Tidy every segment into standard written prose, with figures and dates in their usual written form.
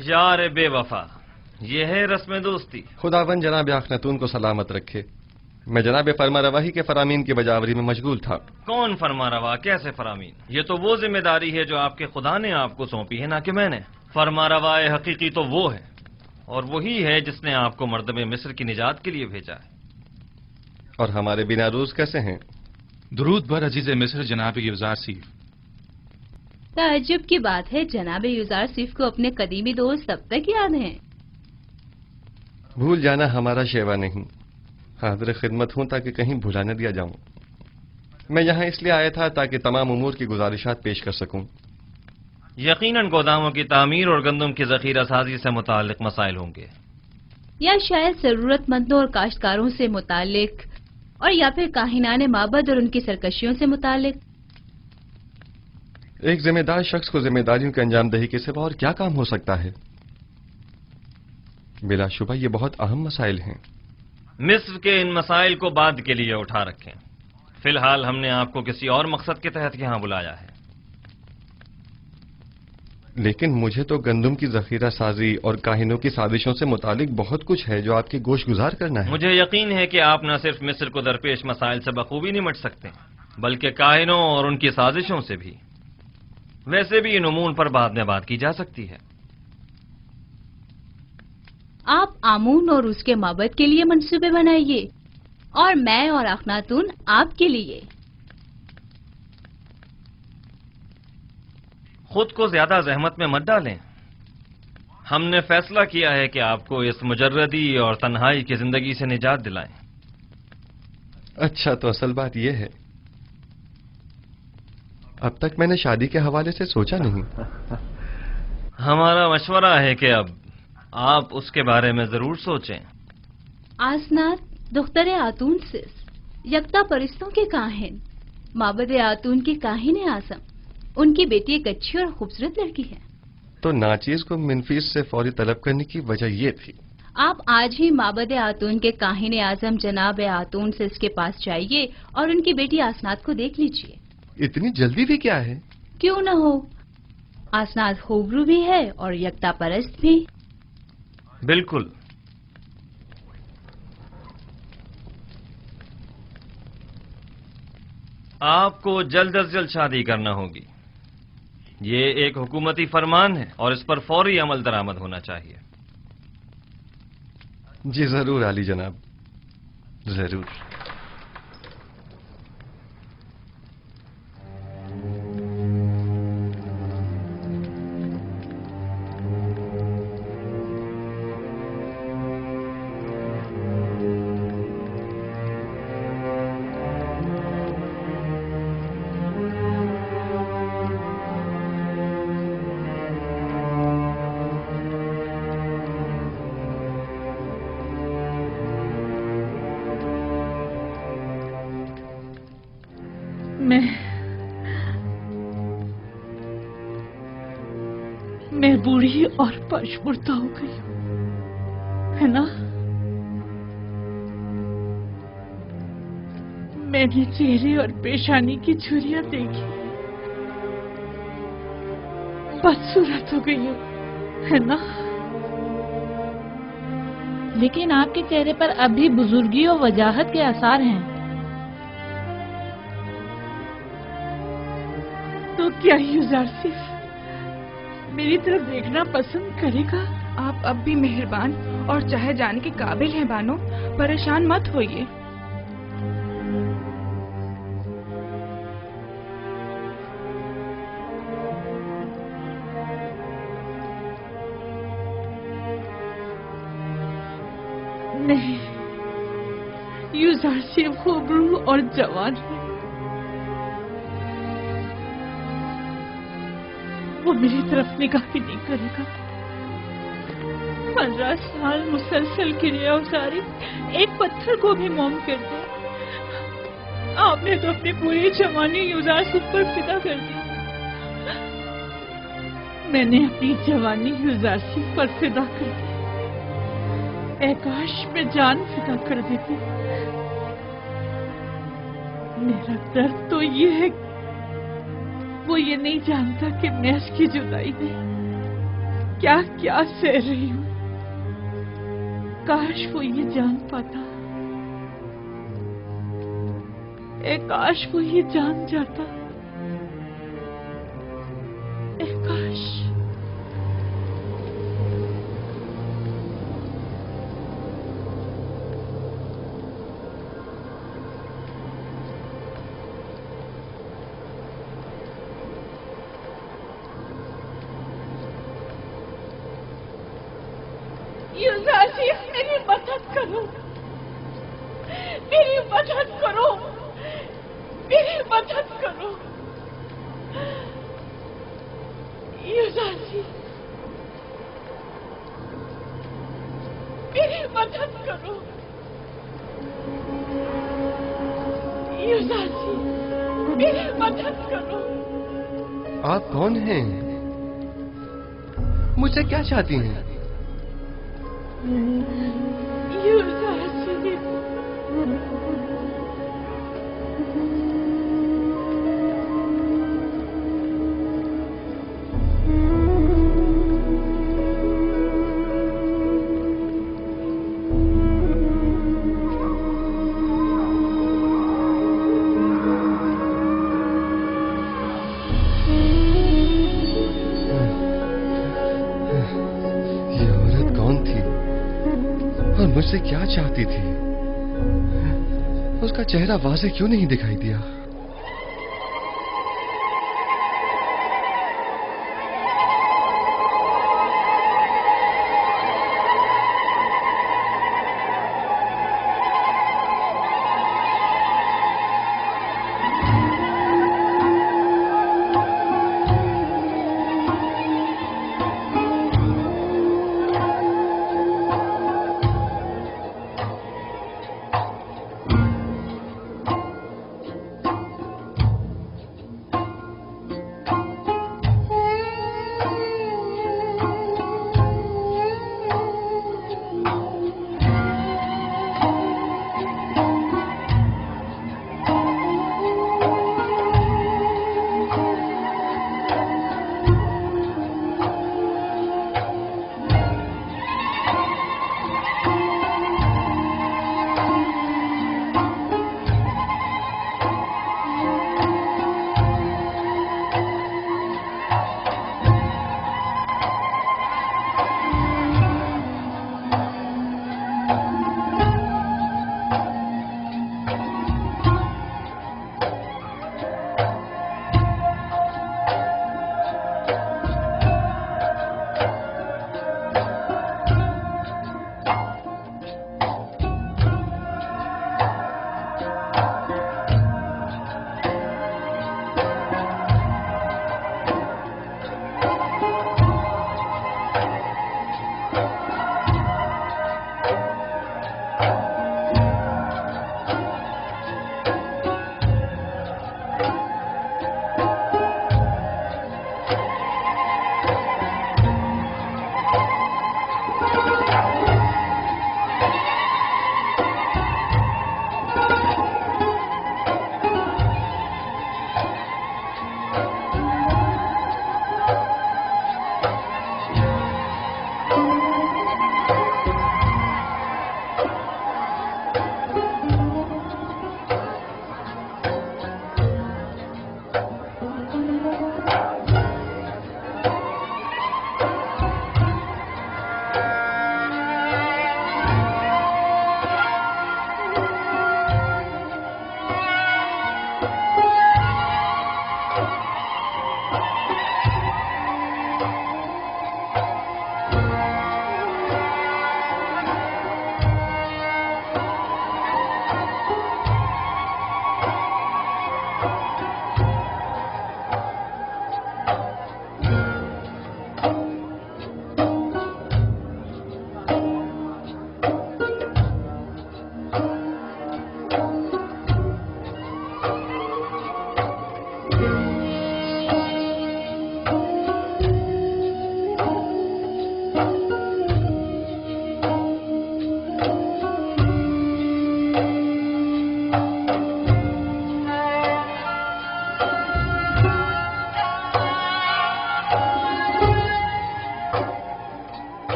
यार बेवफा, ये है रस्म दोस्ती। खुदावन जनाब अखनतून को सलामत रखे। मैं जनाब फरमा रवाही के फरामीन की बजावरी में मशगूल था। कौन फरमा रवा, कैसे फरामीन? ये तो वो जिम्मेदारी है जो आपके खुदा ने आपको सौंपी है, ना कि मैंने। फरमा रवाए हकीकी तो वो है, और वही है जिसने आपको मर्दबे मिस्र की निजात के लिए भेजा है। और हमारे बिना रूज कैसे हैं? दुरूद बर अजीज मिस्र जनाब यूजारसीफ। ताज्जुब की बात है, जनाब यूजारसीफ को अपने कदीमी दोस्त अब तक याद हैं। भूल जाना हमारा शेवा नहीं, हाजिर खिदमत हूं ताकि कहीं भुला न दिया जाऊं। मैं यहाँ इसलिए आया था ताकि तमाम उमूर की गुजारिशात पेश कर सकूं। यकीनन गोदामों की तामीर और गंदम की जखीरा साजी से मुताल्लिक मसाइल होंगे, या शायद जरूरतमंदों और काश्तकारों से मुतालिक, और या फिर काहिनाने माबद और उनकी सरकशियों से मुतालिक। एक जिम्मेदार शख्स को जिम्मेदारियों की अंजामदही के सिवा और क्या काम हो सकता है? बिलाशुबा ये बहुत अहम मसाइल हैं। मिस्र के इन मसाइल को बाद के लिए उठा रखें। फिलहाल हमने आपको किसी और मकसद के तहत यहाँ बुलाया है। लेकिन मुझे तो गंदम की जखीरा साजी और काहिनों की साजिशों से मुतालिक बहुत कुछ है जो आपकी गोश गुजार करना है। मुझे यकीन है कि आप न सिर्फ मिस्र को दरपेश मसाइल से बखूबी निमट सकते, बल्कि काहिनों और उनकी साजिशों से भी। वैसे भी इन उमून पर बाद में बात की जा सकती है। आप आमून और उसके माबद के लिए मंसूबे बनाइए, और मैं और अखनातून आपके लिए। खुद को ज्यादा जहमत में मत डालें। हमने फैसला किया है कि आपको इस मुजर्रदी और तन्हाई की जिंदगी से निजात दिलाएं। अच्छा, तो असल बात यह है, अब तक मैंने शादी के हवाले से सोचा नहीं। हमारा मशवरा है कि अब आप उसके बारे में जरूर सोचें। आसनात दुख्तर आतून सिस, यकता परिस्तों के काहिन, माबद आतून की काहिन आजम। उनकी बेटी एक अच्छी और खूबसूरत लड़की है। तो नाचीज को मिनफीस से फौरी तलब करने की वजह ये थी। आप आज ही माबद आतून के काहिन आजम जनाब आतून से इसके पास जाइए और उनकी बेटी आसनात को देख लीजिए। इतनी जल्दी भी क्या है? क्यों न हो, आसनात होबरू भी है और यकता परस्त भी। बिल्कुल। आपको जल्द अज जल्द शादी करना होगी। ये एक हुकूमती फरमान है और इस पर फौरी अमल दरामद होना चाहिए। जी जरूर आली जनाब, जरूर। मैं बूढ़ी और पशमुर्दा हो गई हूं, है ना? मैंने चेहरे और पेशानी की झुर्रियां देखी, बदसूरत हो गई हूं, है ना? लेकिन आपके चेहरे पर अब भी बुजुर्गी और वजाहत के आसार हैं। तो क्या यूजारसीफ मेरी तरफ देखना पसंद करेगा? आप अब भी मेहरबान और चाहे जाने के काबिल हैं बानो, परेशान मत होइए। नहीं, यूजारसीफ खूबरू और जवान है। वो मेरी तरफ निगाह भी नहीं करेगा। 15 साल मुसलसल क्रिया उसारी एक पत्थर को भी मोम कर दिया। आपने तो अपनी पूरी जवानी यूजारसीफ पर फिदा कर दी। मैंने अपनी जवानी यूजारसीफ पर फिदा कर दी। काश में जान फिदा कर देती। मेरा दर्द तो ये है, वो ये नहीं जानता कि मैं इसकी जुदाई में क्या क्या सह रही हूँ। काश वो ये जान पाता, काश वो ये जान जाता, काश। युवराजी, मेरी मदद करो, मेरी मदद करो, मेरी मदद करो। युवराजी, मेरी मदद करो। युवराजी, मेरी मदद करो। आप कौन हैं? मुझसे क्या चाहती हैं? युवराजी, ये औरत कौन थी और मुझसे क्या चाहती थी? उसका चेहरा वाज़ेह क्यों नहीं दिखाई दिया?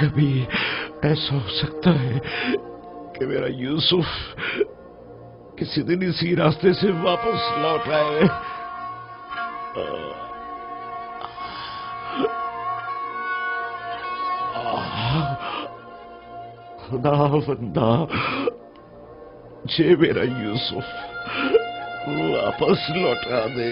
कभी ऐसा हो सकता है कि मेरा यूसुफ किसी दिन इसी रास्ते से वापस लौट आए। खुदावंदा, जे मेरा यूसुफ वापस लौटा दे।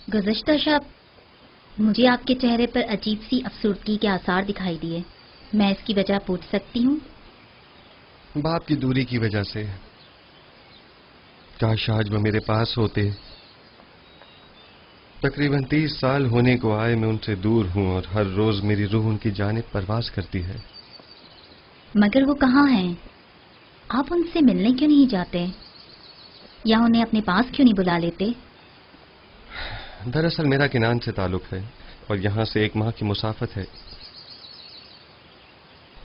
गुज़श्ता शब मुझे आपके चेहरे पर अजीब सी अफसुर्दगी के आसार दिखाई दिए। मैं इसकी वजह पूछ सकती हूँ? बाप की दूरी की वजह से। काश आज वो मेरे पास होते। तकरीबन 30 साल होने को आए मैं उनसे दूर हूँ और हर रोज मेरी रूह उनकी जानिब परवाज करती है। मगर वो कहाँ हैं? आप उनसे मिलने क्यों नहीं जाते या उन्हें अपने पास क्यों नहीं बुला लेते? दरअसल मेरा किनान से ताल्लुक है और यहाँ से 1 माह की मुसाफत है।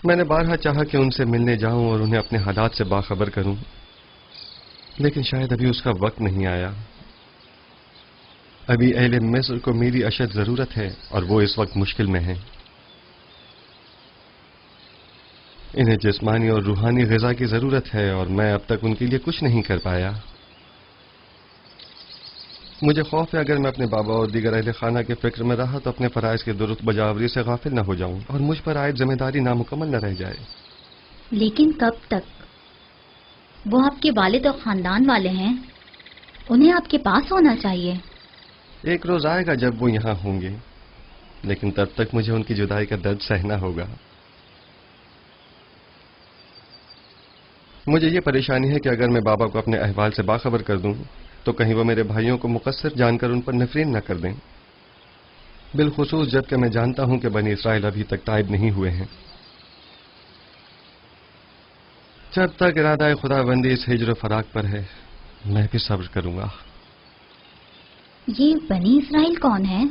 मैंने बारहा चाहा कि उनसे मिलने जाऊं और उन्हें अपने हालात से बाखबर करूं, लेकिन शायद अभी उसका वक्त नहीं आया। अभी अहले मिस्र को मेरी अशद जरूरत है और वो इस वक्त मुश्किल में हैं। इन्हें जिस्मानी और रूहानी ग़िज़ा की जरूरत है और मैं अब तक उनके लिए कुछ नहीं कर पाया। मुझे खौफ है अगर मैं अपने बाबा और दीगर अहले खाना के फिक्र में रहा तो अपने फराइज के दुरुस्त बजावरी से गाफिल न हो जाऊं और मुझ पर आयद जिम्मेदारी नामुकम्मल न रह जाए। लेकिन कब तक? वो आपके वालिद और खानदान वाले हैं, उन्हें आपके पास होना चाहिए। एक रोज आएगा जब वो यहाँ होंगे, लेकिन तब तक मुझे उनकी जुदाई का दर्द सहना होगा। मुझे ये परेशानी है कि अगर मैं बाबा को अपने अहवाल से बाखबर कर दूं तो कहीं वो मेरे भाइयों को मुकस्सिर जानकर उन पर नफरीन न कर दें, बिलखुसूस जबकि मैं जानता हूं कि बनी इसराइल अभी तक ताइब नहीं हुए हैं। जब तक इरादा खुदाबंदी इस हिज्र फराक पर है मैं भी सब्र करूंगा। ये बनी इसराइल कौन है?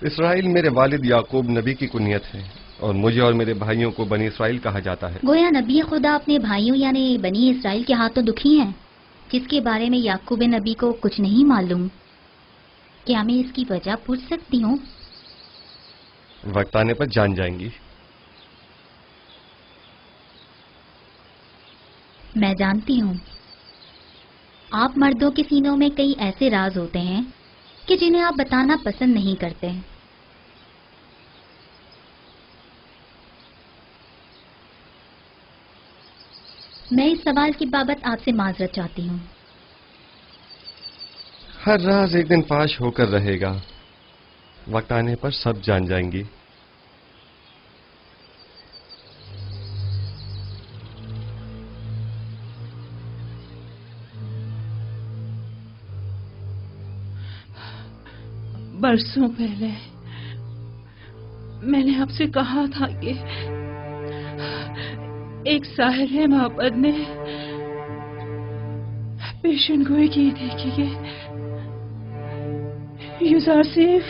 इसराइल मेरे वालिद याकूब नबी की कुनियत है और मुझे और मेरे भाइयों को बनी इसराइल कहा जाता है। गोया नबी खुदा अपने भाइयों यानी बनी इसराइल के हाथों दुखी हैं, जिसके बारे में याकूब नबी को कुछ नहीं मालूम। क्या मैं इसकी वजह पूछ सकती हूँ? वक्त आने पर जान जाएंगी। मैं जानती हूँ आप मर्दों के सीनों में कई ऐसे राज होते हैं कि जिन्हें आप बताना पसंद नहीं करते। मैं इस सवाल की बाबत आपसे माजरत चाहती हूँ। हर राज एक दिन फाश होकर रहेगा, वक्त आने पर सब जान जाएंगी। बरसों पहले मैंने आपसे कहा था कि एक साहिर मोहब्बत ने पेशन गोई की थी कि यूसुफ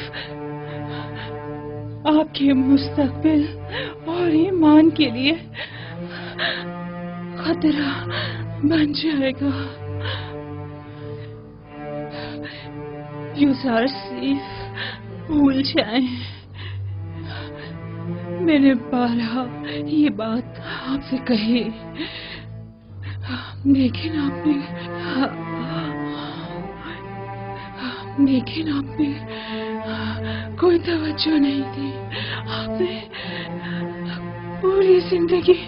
आपके मुस्तकबिल और ईमान के लिए खतरा बन जाएगा। यूसुफ भूल जाए। मैंने बारहा ये बात आपसे कही, लेकिन आपने कोई तवज्जो नहीं दी। आपने पूरी जिंदगी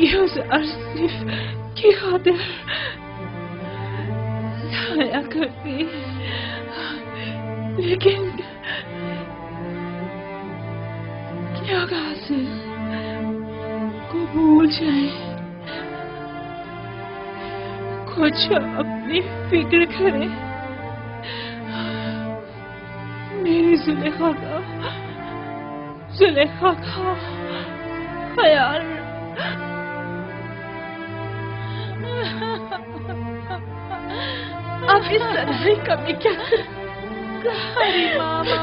यूसुफ की खातिर जाया करती। लेकिन क्या कासिर को भूल जाए, कुछ अपनी फिक्र करे, मेरी जुलेखा का ख्याल। अब इस लड़ाई का मैं क्या करूं? मामा,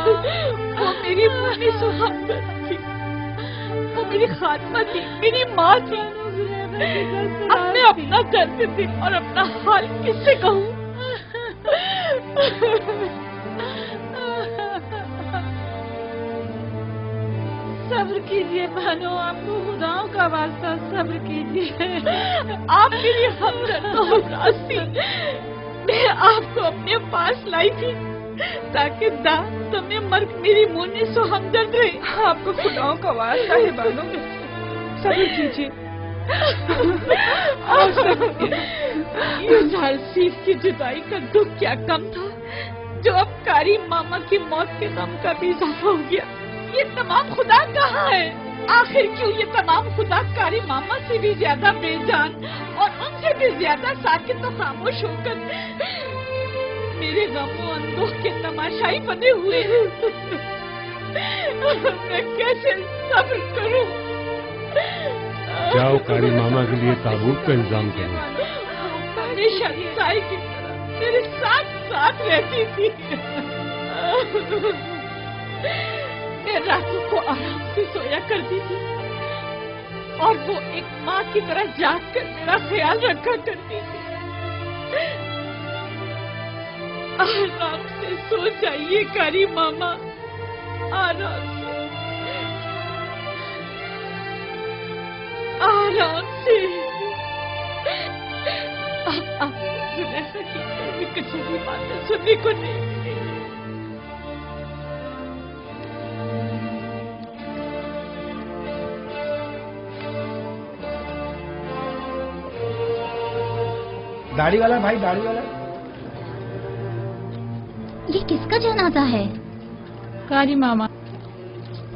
वो मेरी मुन्नी सुहागन थी, वो मेरी खात्मा थी, मेरी माँ थी। अब मैं अपना करती थी और अपना हाल किससे कहूँ? सब्र कीजिए बहनों, आपको खुदाओं का वास्ता सब्र कीजिए। आप मेरी हमदर्द थी। मैं आपको अपने पास लाई थी ताकि दांत में मर्ग मेरी मुन्नी सो हमदर्द रहे। आपको खुदाओं का वास्ता है बानो, सब्र कीजिए। ये सीफ की जुदाई का दुख क्या कम था जो अब कारी मामा की मौत के गम का भी इजाफा हो गया। ये तमाम खुदा कहाँ है? आखिर क्यों ये तमाम खुदा कारी मामा से भी ज्यादा बेजान और उनसे भी ज्यादा साकित तो खामोश होकर मेरे गमों अंदों के तमाशाई बने हुए हैं। मैं कैसे सब्र करूं? जाओ कारी मामा के लिए ताबूत का इंतजाम करो। हमेशा साई की तरह मेरे साथ साथ रहती थी। मैं रातों को आराम से सोया करती थी और वो एक माँ की तरह जाग कर मेरा ख्याल रखा करती थी। आराम से सो जाइए कारी मामा, आराम से, आराम से। अब जुलेखा की कभी कुछ भी बातें सुनने को नहीं मिलेगी। दाढ़ी वाला भाई, दाढ़ी वाला। ये किसका जनाजा है? कारी मामा।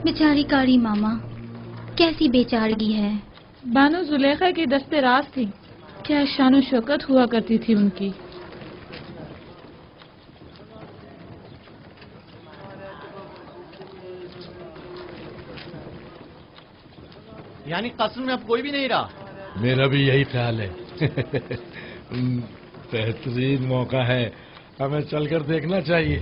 बेचारी कारी मामा, कैसी बेचारगी है। बानो जुलेखा की दस्ते राज थी, क्या शान शौकत हुआ करती थी उनकी। यानी कस्म में अब कोई भी नहीं रहा? मेरा भी यही ख्याल है। बेहतरीन मौका है, हमें चलकर देखना चाहिए।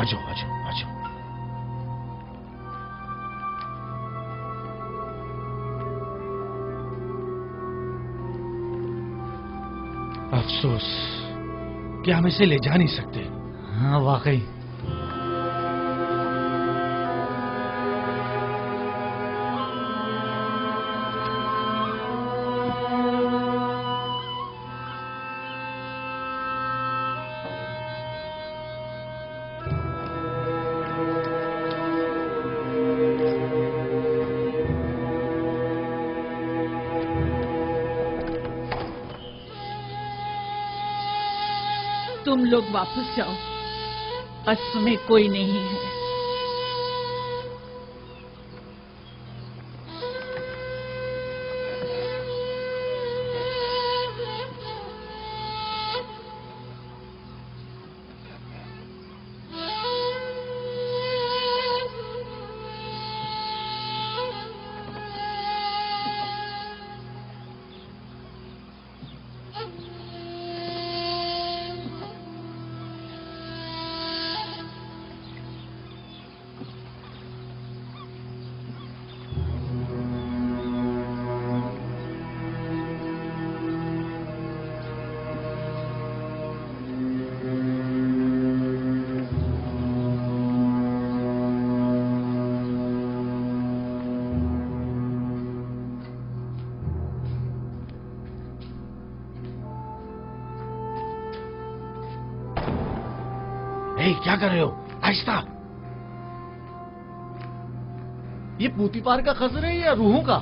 आजो आजो आजो। अफसोस कि हम इसे ले जा नहीं सकते। हाँ वाकई। तुम लोग वापस जाओ, कस्र में कोई नहीं है। क्या कर रहे हो? आहिस्ता। ये पूतीपार का खजर है या रूहों का?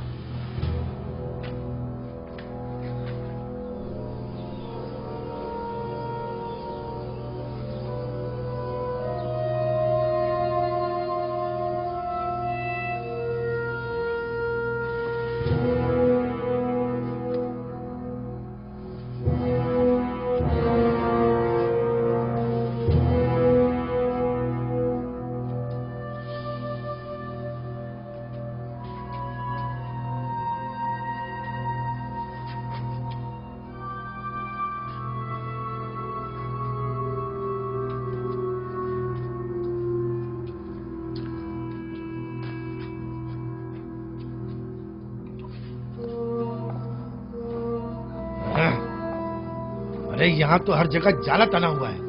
अरे यहाँ तो हर जगह जाला तना हुआ है।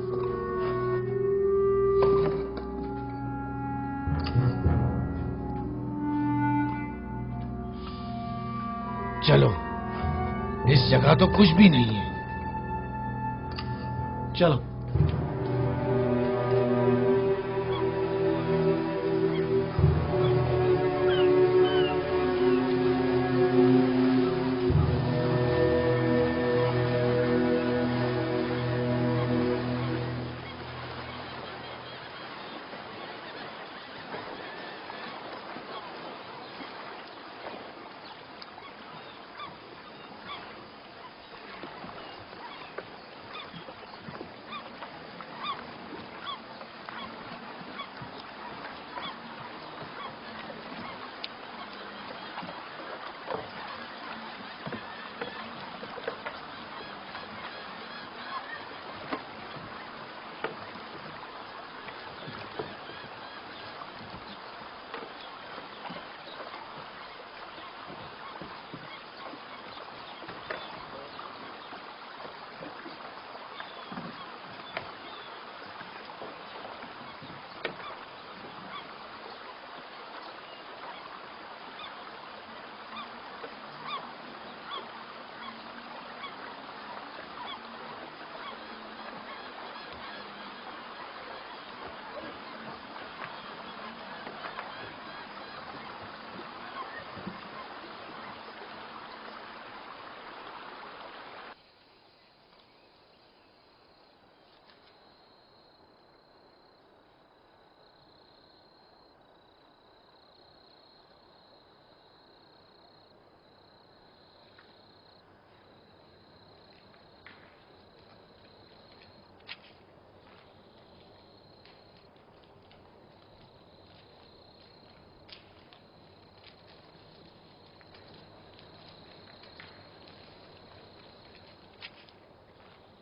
चलो, इस जगह तो कुछ भी नहीं है। चलो।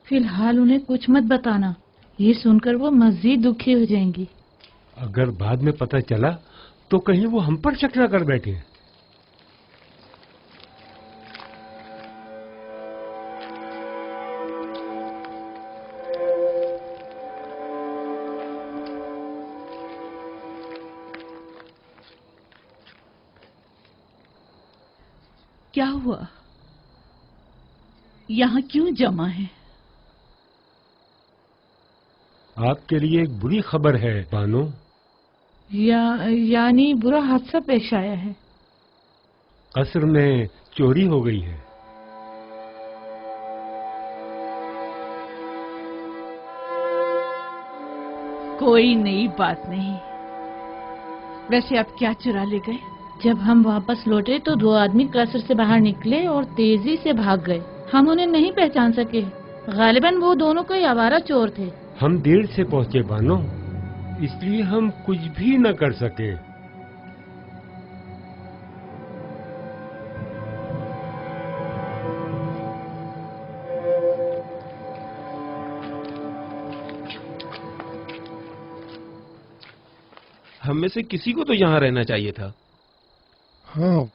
फिलहाल उन्हें कुछ मत बताना, ये सुनकर वो मजीद दुखी हो जाएंगी। अगर बाद में पता चला तो कहीं वो हम पर शक न कर बैठे। क्या हुआ? यहाँ क्यों जमा है? आपके लिए एक बुरी खबर है बानो। यानी बुरा हादसा पेश आया है। कसर में चोरी हो गई है। कोई नई बात नहीं। वैसे आप क्या चुरा ले गए? जब हम वापस लौटे तो 2 आदमी कसर से बाहर निकले और तेजी से भाग गए। हम उन्हें नहीं पहचान सके। गालिबन वो दोनों कोई आवारा चोर थे। हम देर से पहुंचे बानो, इसलिए हम कुछ भी न कर सके। हम में से किसी को तो यहाँ रहना चाहिए था। हाँ,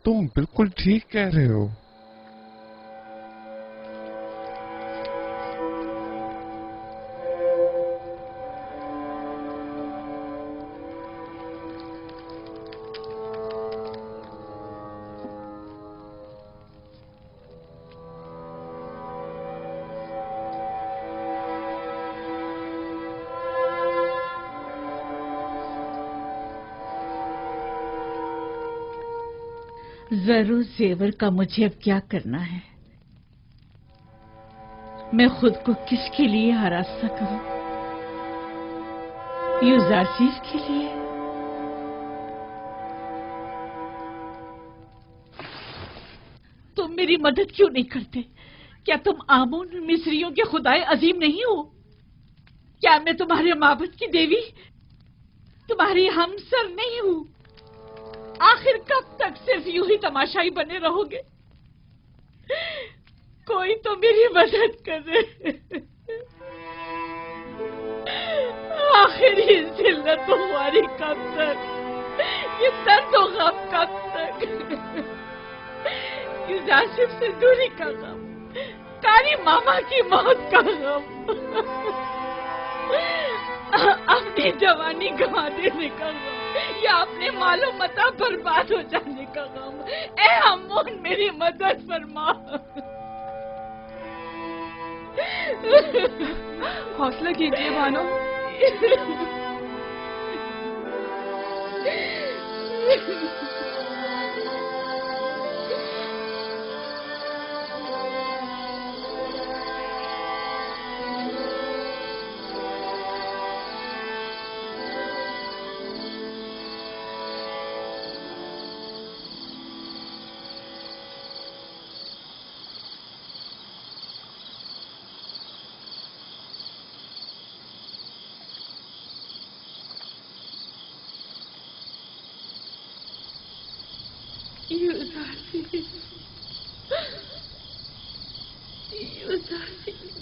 तुम बिल्कुल ठीक कह रहे हो। जरूर जेवर का मुझे अब क्या करना है। मैं खुद को किसके लिए आरास्ता करूं? यूजारसीस के लिए? तुम मेरी मदद क्यों नहीं करते? क्या तुम आमून मिस्रियों के खुदाए अजीम नहीं हो? क्या मैं तुम्हारे माबद की देवी, तुम्हारी हमसर नहीं हूं? आखिर कब तक सिर्फ यूं ही तमाशाई बने रहोगे? कोई तो मेरी मदद करे। आखिर ये जिल्लत हमारी कब तक, ये दर्द और गम कब तक? यूजासिफ से दूरी का गम, कारी मामा की मौत का गम, अपनी जवानी गंवा देने का गम, या अपने मालो मता बर्बाद हो जाने का गम। ए अम्मोन, मेरी मदद फरमा। हौसला कीजिए बानो।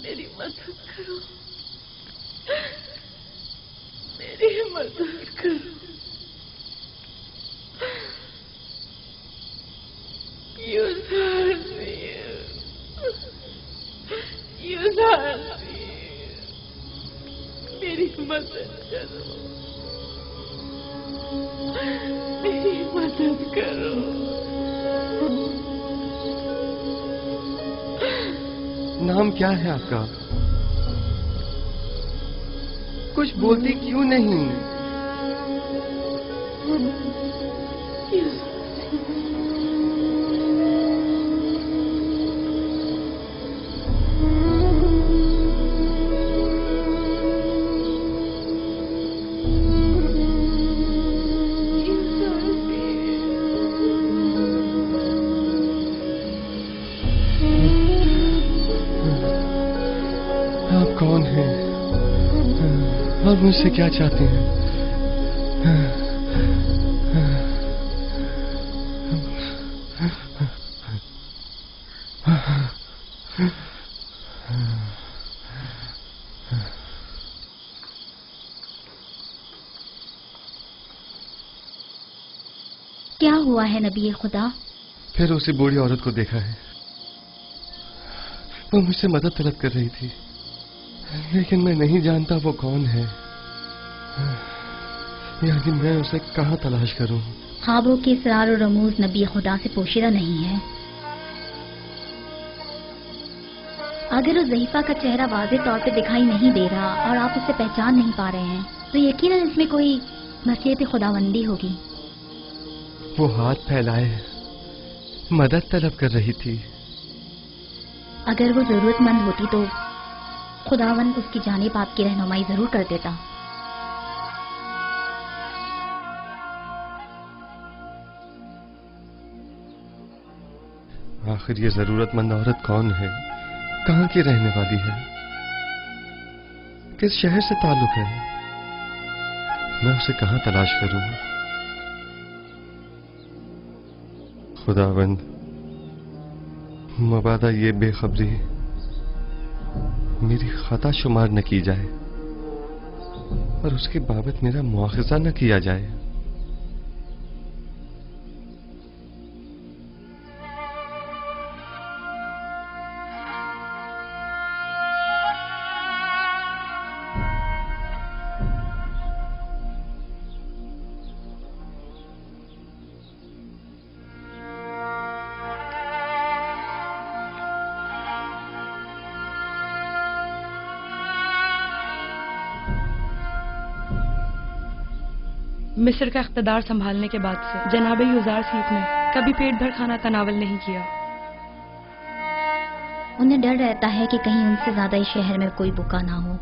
मेरी मदद करो, मेरी मदद करो। मेरी मदद करो, मेरी मदद करो। नाम क्या है आपका? कुछ बोलती क्यों नहीं? कौन है और मुझसे क्या चाहते हैं? क्या हुआ है नबी खुदा? फिर उसी बूढ़ी औरत को देखा है। वो मुझसे मदद तलब कर रही थी, लेकिन मैं नहीं जानता वो कौन है। यानी मैं उसे कहाँ तलाश करूं? ख्वाबों के इसरार और रमूज नबी खुदा से पोशीदा नहीं है। अगर उस ज़हीफा का चेहरा वाज़ेह तौर पे दिखाई नहीं दे रहा और आप उसे पहचान नहीं पा रहे हैं, तो यकीनन इसमें कोई मसीहत खुदावंदी होगी। वो हाथ फैलाए मदद तलब कर रही थी। अगर वो जरूरतमंद होती तो खुदावन उसकी जानिब आपकी रहनुमाई जरूर कर देता। आखिर ये जरूरतमंद औरत कौन है, कहाँ की रहने वाली है, किस शहर से ताल्लुक है? मैं उसे कहाँ तलाश करूं? खुदावंद, मबादा ये बेखबरी मेरी खता शुमार न की जाए और उसके बाबत मेरा मुआखजा न किया जाए। मिस्र का इख्तिदार संभालने के बाद से जनाब युजार सीफ ने कभी पेट भर खाना तनावल नहीं किया। उन्हें डर रहता है कि कहीं उनसे ज्यादा इस शहर में कोई भूखा ना हो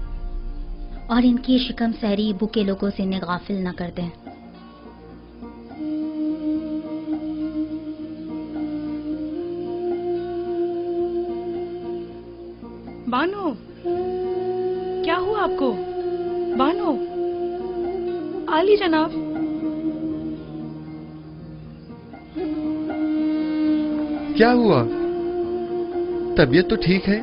और इनकी शिकम सहरी भूखे लोगों से इन्हें गाफिल न कर दें। बानो, क्या हुआ आपको? बानो, आली जनाब। क्या हुआ? तबीयत तो ठीक है?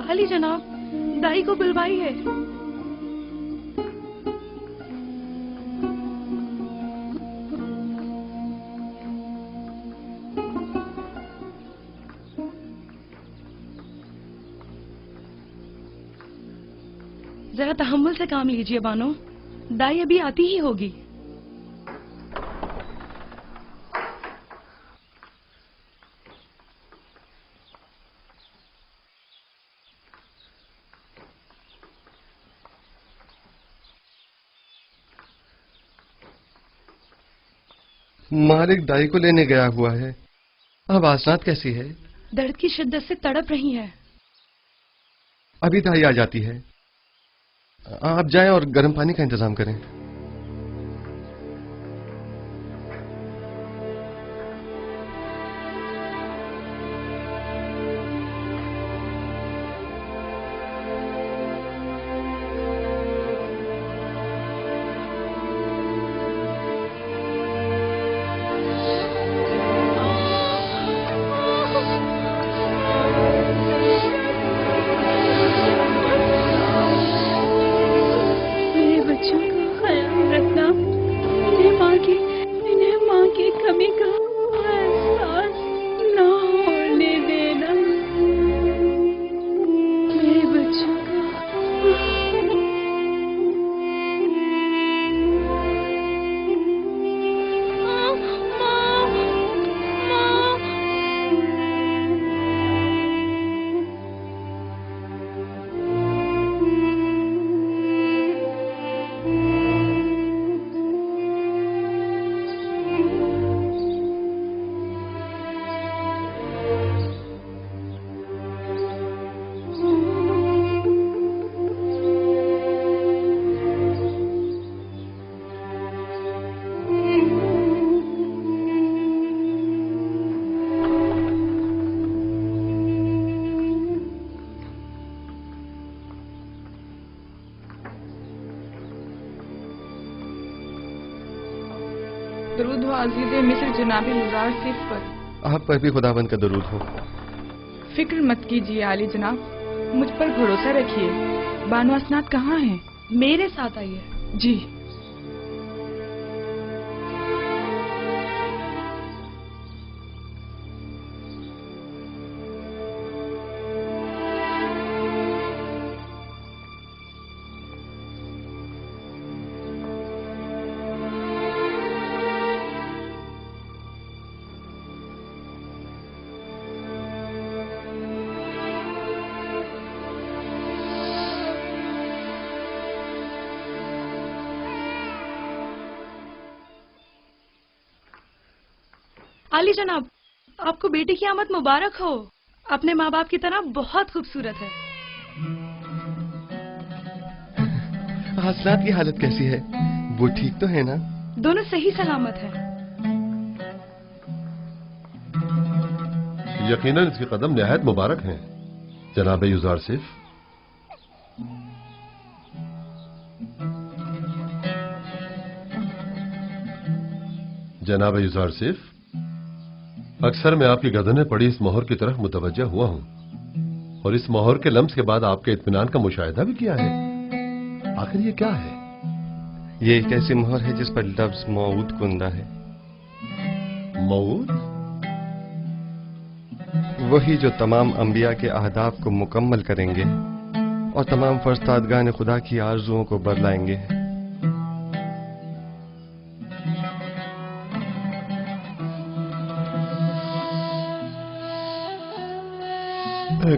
आली जनाब, दाई को बुलवाई है। जरा तहम्मुल से काम लीजिए बानो, दाई अभी आती ही होगी। मालिक दाई को लेने गया हुआ है। अब आसनात कैसी है? दर्द की शिद्दत से तड़प रही है। अभी दाई आ जाती है। आप जाएं और गर्म पानी का इंतजाम करें। दरूद हो अज़ीज़े मिस्र जनाब युजार सीफ पर। आप पर भी खुदावंद का दरूद हो। फिक्र मत कीजिए आली जनाब, मुझ पर भरोसा रखिए। बानो असनाद कहाँ हैं? मेरे साथ आइए। जी। आली जनाब, आपको बेटी की आमद मुबारक हो। अपने माँ बाप की तरह बहुत खूबसूरत है। हासनात की हालत कैसी है? वो ठीक तो है ना? दोनों सही सलामत है। यकीनन इसके कदम निहायत मुबारक हैं, जनाब युजारसिफ। जनाब युजारसिफ, अक्सर मैं आपकी गर्दन में पड़ी इस मोहर की तरफ मुतवज्जा हुआ हूं, और इस मोहर के लम्स के बाद आपके इत्मीनान का मुशाहिदा भी किया है। आखिर ये क्या है? ये एक ऐसी मोहर है जिस पर लफ्ज मौऊद कुंदा है। मौऊद? वही जो तमाम अंबिया के अहदाफ को मुकम्मल करेंगे और तमाम फरस्तादगान खुदा की आरजुओं को बरलाएंगे।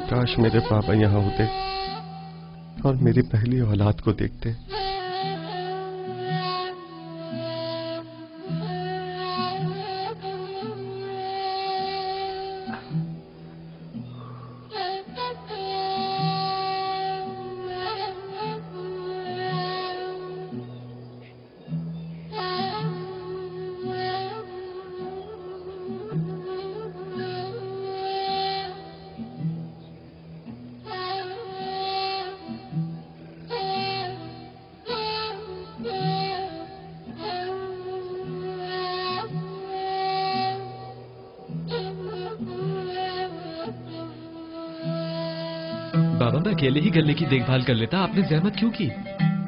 काश मेरे पापा यहाँ होते और मेरी पहली औलाद को देखते। बाबा, मैं अकेले ही गले की देखभाल कर लेता, आपने जहमत क्यों की?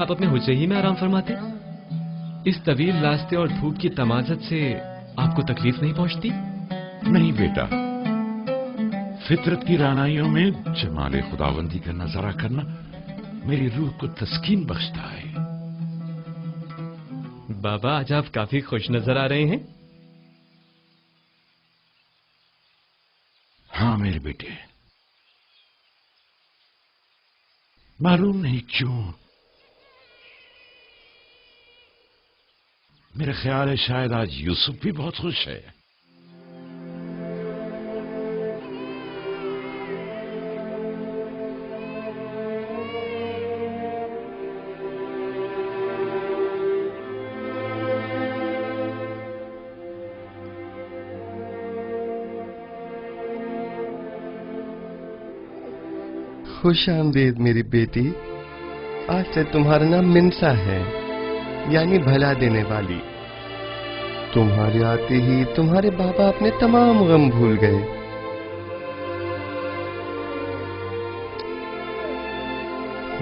आप अपने हुज्जे ही में आराम फरमाते। इस तवील रास्ते और धूप की तमाजत से आपको तकलीफ नहीं पहुंचती? नहीं बेटा, फितरत की रानाइयों में जमाले खुदाबंदी का नजारा करना मेरी रूह को तस्कीन बख्शता है। बाबा, आज आप काफी खुश नजर आ रहे हैं। हाँ मेरे बेटे, मालूम नहीं क्यों मेरा ख्याल है शायद आज यूसुफ भी बहुत खुश है। खुश आमदीद मेरी बेटी। आज से तुम्हारा नाम मिन्सा है, यानी भला देने वाली। तुम्हारे आते ही तुम्हारे बाबा अपने तमाम गम भूल गए।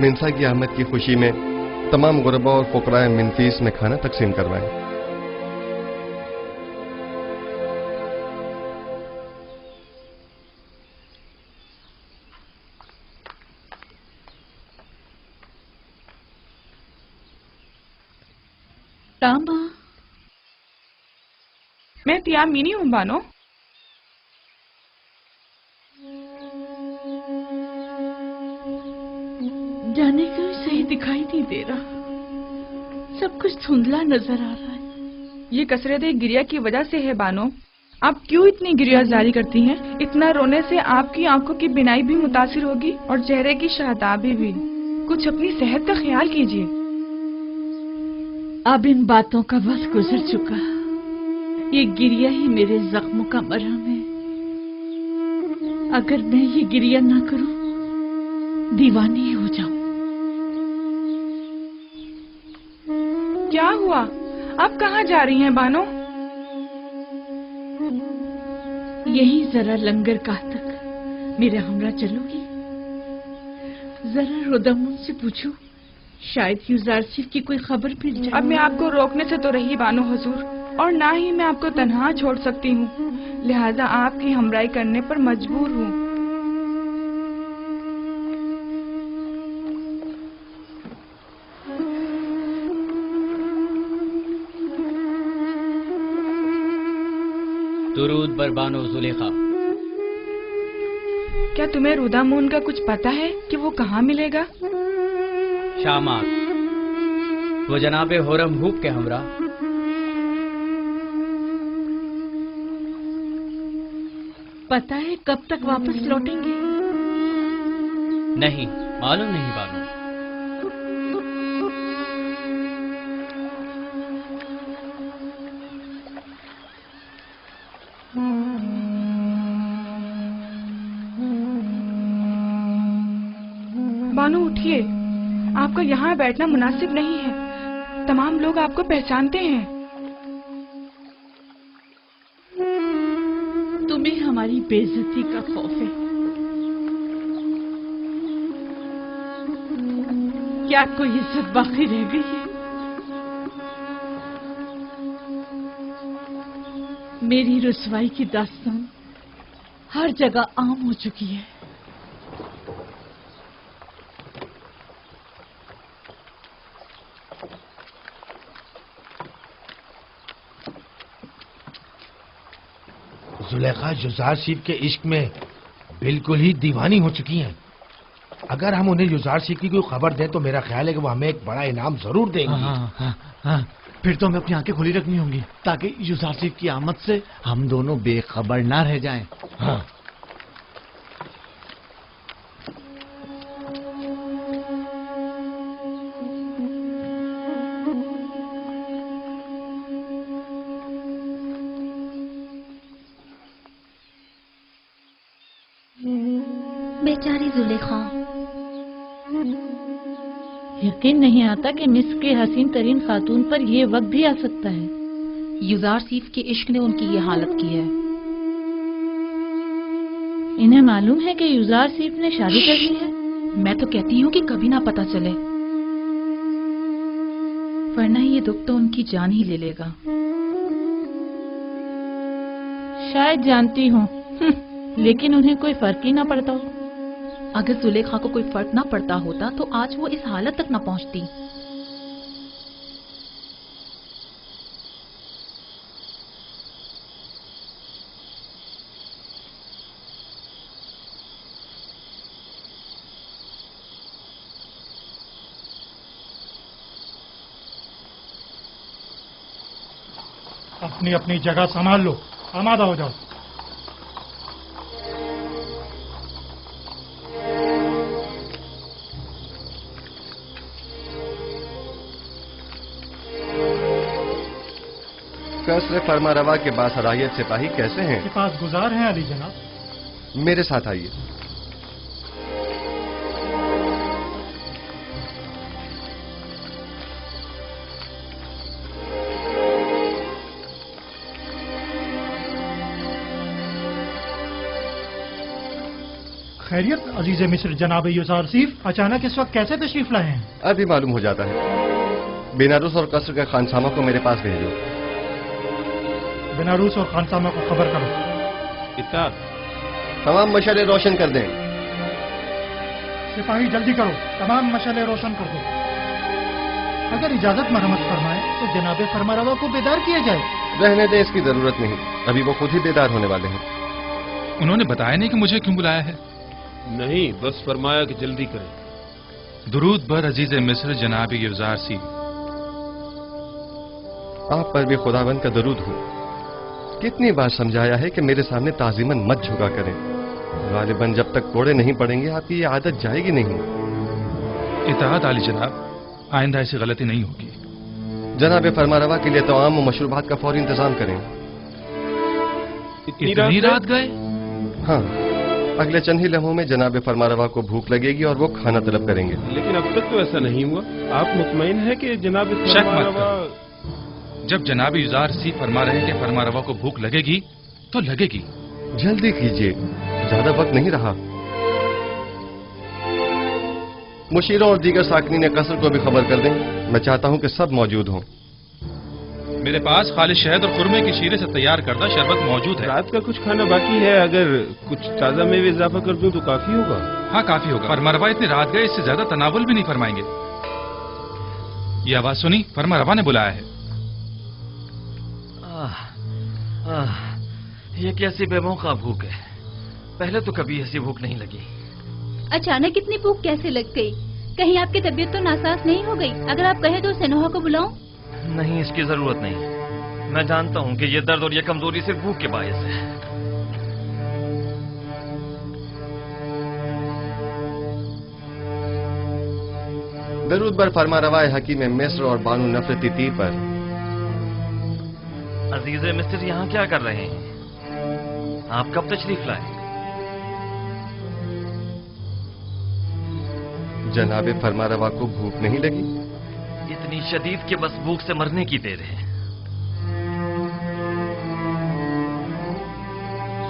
मिन्सा की आमद की खुशी में तमाम गुरबा और फुकराए मिनफीस में खाना तकसीम करवाएं। तामा, मैं तियामीनी हूँ बानो। जाने क्यों सही दिखाई नहीं दे रहा, सब कुछ धुंधला नजर आ रहा है। ये कसरत गिरिया की वजह से है बानो। आप क्यों इतनी गिरिया जारी करती हैं? इतना रोने से आपकी आंखों की बिनाई भी मुतासिर होगी और चेहरे की शादाबी भी। कुछ अपनी सेहत का ख्याल कीजिए। अब इन बातों का वक्त गुजर चुका, ये गिरिया ही मेरे जख्मों का मरहम है। अगर मैं ये गिरिया ना करूं, दीवानी हो जाऊं। क्या हुआ? आप कहाँ जा रही हैं बानो? यही जरा लंगरगाह तक मेरे हमरा चलोगी? जरा रुदमुन से पूछो, शायद युजारसिफ की कोई खबर मिल जाए। अब मैं आपको रोकने से तो रही बानो हुजूर, और ना ही मैं आपको तन्हा छोड़ सकती हूँ, लिहाजा आपकी हमराही करने पर मजबूर हूँ। दुरूद बर बानो जुलेखा। क्या तुम्हें रुदामून का कुछ पता है कि वो कहाँ मिलेगा? शामात, वो जनाबे होरम हूब के हमरा। पता है कब तक वापस लौटेंगे? नहीं, मालूम नहीं बानो। बानो उठिए, आपका यहाँ बैठना मुनासिब नहीं है। तमाम लोग आपको पहचानते हैं। तुम्हें हमारी बेइज्जती का खौफ है? क्या कोई इज्जत बाकी रह गई है? मेरी रुसवाई की दास्तान हर जगह आम हो चुकी है। जुलेखा युजारशीफ के इश्क में बिल्कुल ही दीवानी हो चुकी हैं। अगर हम उन्हें युजारशीफ की कोई खबर दें तो मेरा ख्याल है कि वो हमें एक बड़ा इनाम जरूर देंगे। हाँ, फिर तो हमें अपनी आंखें खुली रखनी होंगी ताकि युजारशीफ की आमद से हम दोनों बेखबर ना रह जाएं। हाँ। बेचारी जुलेखा। यकीन नहीं आता कि मिस्र के हसीन तरीन खातून पर यह वक्त भी आ सकता है। युजारशीफ के इश्क ने उनकी ये हालत की है। इन्हें मालूम है कि युजारशीफ ने शादी कर ली है? मैं तो कहती हूँ कि कभी ना पता चले, वरना ये दुख तो उनकी जान ही ले लेगा। शायद जानती हूँ, लेकिन उन्हें कोई फर्क ही ना पड़ता हो। अगर जुलेखा को कोई फर्क ना पड़ता होता तो आज वो इस हालत तक ना पहुंचती। अपनी अपनी जगह संभाल लो, आमादा हो जाओ। कसर फरमा रवा के बासलाहियत सिपाही कैसे हैं? के पास गुजार हैं अली जनाब। मेरे साथ आइए। खैरियत अजीज मिस्र जनाब युजारशीफ, अचानक इस वक्त कैसे तशरीफ लाए हैं? अभी मालूम हो जाता है। बेनारूस और कसर के खानसामा को मेरे पास भेजो। बेनारूस और खानसामा को खबर करो। इत्ताद। तमाम मशाले रोशन कर दें। सिपाही जल्दी करो, तमाम मशाले रोशन कर दो। अगर इजाजत मरम्मत फरमाए तो जनाब फरमारवा को बेदार किया जाए। रहने दे, इसकी जरूरत नहीं। अभी वो खुद ही बेदार होने वाले हैं। उन्होंने बताया नहीं कि मुझे क्यों बुलाया है? नहीं, बस फरमाया कि जल्दी करें। दुरूद बर अजीज मिस्र जनाब युजारशीफ। आप पर भी खुदावंद का दरूद हो। कितनी बार समझाया है कि मेरे सामने ताजीमन मत झुका करें। गालिबन जब तक कोड़े नहीं पड़ेंगे आपकी ये आदत जाएगी नहीं। इताअत आली जनाब, आइंदा ऐसी गलती नहीं होगी। जनाब फरमारवा के लिए तो आम मशरूबात का फौरी इंतजाम करें। इतनी रात गए? हाँ, अगले चंद ही लम्हों में जनाब फरमारवा को भूख लगेगी और वो खाना तलब करेंगे। लेकिन अब तक तो ऐसा नहीं हुआ। आप मुतमईन है कि जनाब फरमारवा? जब जनाब युजारशीफ फरमा रहे हैं कि फरमारवा को भूख लगेगी तो लगेगी। जल्दी कीजिए, ज्यादा वक्त नहीं रहा। मुशीरों और दीगर साकनीन कसर को भी खबर कर दें। मैं चाहता हूं कि सब मौजूद हों। मेरे पास खालिश शहद और खुरमे की शीरे से तैयार करदा शरबत मौजूद है। रात का कुछ खाना बाकी है, अगर कुछ ताजा मेवे इजाफा कर दूं तो काफी होगा। हाँ, काफी होगा। फरमारवा इतनी रात गए, इससे ज्यादा तनावुल भी नहीं फरमाएंगे। ये आवाज सुनी? फरमारवा ने बुलाया है। ये कैसी बेमौका भूख है। पहले तो कभी ऐसी भूख नहीं लगी। अचानक इतनी भूख कैसे लग गई? कहीं आपकी तबीयत तो नासाज नहीं हो गई? अगर आप कहे तो सनोहा को बुलाऊं? नहीं, इसकी जरूरत नहीं। मैं जानता हूँ कि ये दर्द और ये कमजोरी सिर्फ भूख के बायस है। दरूद बर फरमा रवाए हकीम मिस्र और बानू नफरती ती पर। अजीज मिस्र यहाँ क्या कर रहे हैं? आप कब तशरीफ लाए? जनाबे फरमारवा को भूख नहीं लगी? इतनी शदीद के बस भूख से मरने की देर है।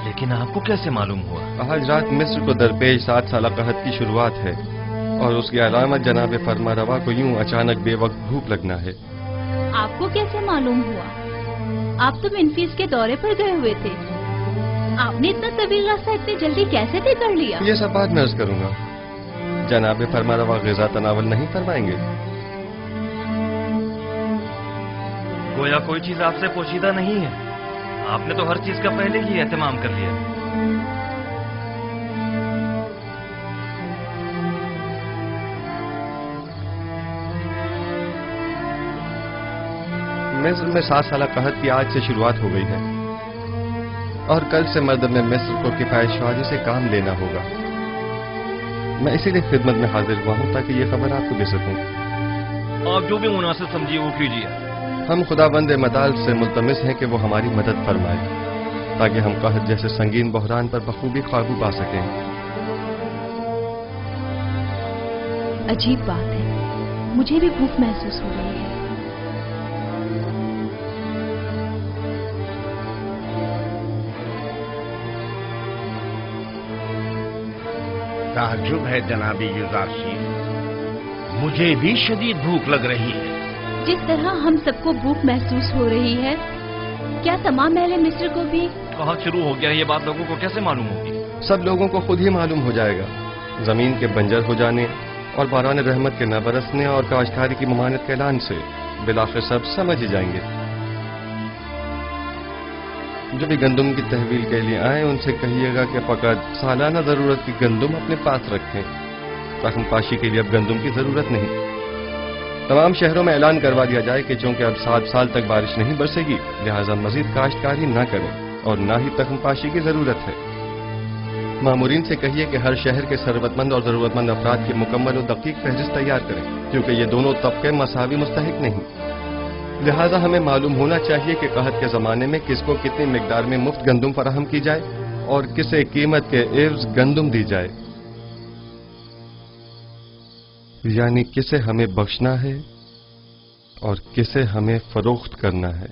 लेकिन आपको कैसे मालूम हुआ? आज रात मिस्र को दरपेश 7 साल कहत की शुरुआत है और उसकी अलामत जनाबे फरमारवा को यूं अचानक बेवक्त भूख लगना है। आपको कैसे मालूम हुआ? आप तो मेन्फिस के दौरे पर गए हुए थे। आपने इतना तवील रास्ता इतनी जल्दी कैसे तय कर लिया? ये सब बाद में अर्ज करूंगा। जनाबे फरमारवा ग़िज़ा तनावल नहीं फरमाएंगे? गोया कोई चीज आपसे पोशीदा नहीं है। आपने तो हर चीज का पहले ही एहतमाम कर लिया। मिस्र में 7 साल कहत की आज से शुरुआत हो गई है और कल से मर्द में मिस्र को किफायतशाही से काम लेना होगा। मैं इसीलिए खिदमत में हाजिर हुआ हूँ ताकि ये खबर आपको दे सकूं। आप जो भी मुनासिब समझिए वो कीजिए। हम खुदाबंद मताल से मुल्तमिस हैं कि वो हमारी मदद फरमाए ताकि हम कहत जैसे संगीन बहरान पर बखूबी काबू पा सकें। अजीब बात है, मुझे भी भूख महसूस हो रही है। ताज्जुब है जनाबी युज़ारशीफ, मुझे भी शदीद भूख लग रही है। जिस तरह हम सबको भूख महसूस हो रही है, क्या तमाम अहले मिस्र को भी? कहाँ शुरू हो गया ये बात, लोगों को कैसे मालूम होगी? सब लोगों को खुद ही मालूम हो जाएगा। जमीन के बंजर हो जाने और बारान रहमत के न बरसने और काश्तकारी की ममानत के ऐलान से बिलाखिर सब समझ ही जाएंगे। जो भी गंदुम की तहवील के लिए आए उनसे कहिएगा कि फकत सालाना जरूरत की गंदुम अपने पास रखें। रकम पाशी के लिए अब गंदुम की जरूरत नहीं। तमाम शहरों में ऐलान करवा दिया जाए कि चूंकि अब 7 साल तक बारिश नहीं बरसेगी, लिहाजा मजीद काश्तकारी न करें और न ही तखम पाशी की जरूरत है। मामूरीन से कहिए कि हर शहर के सरवतमंद और जरूरतमंद अफराद की मुकम्मल और दकीक फहरिस्त तैयार करें, क्योंकि ये दोनों तबके मसावी मुस्तहिक नहीं। लिहाजा हमें मालूम होना चाहिए कि कहत के जमाने में किसको कितनी मिकदार में मुफ्त गंदुम फराहम की जाए और किसे कीमत के एवज गंदुम दी जाए, यानी किसे हमें बख्शना है और किसे हमें फरोख्त करना है।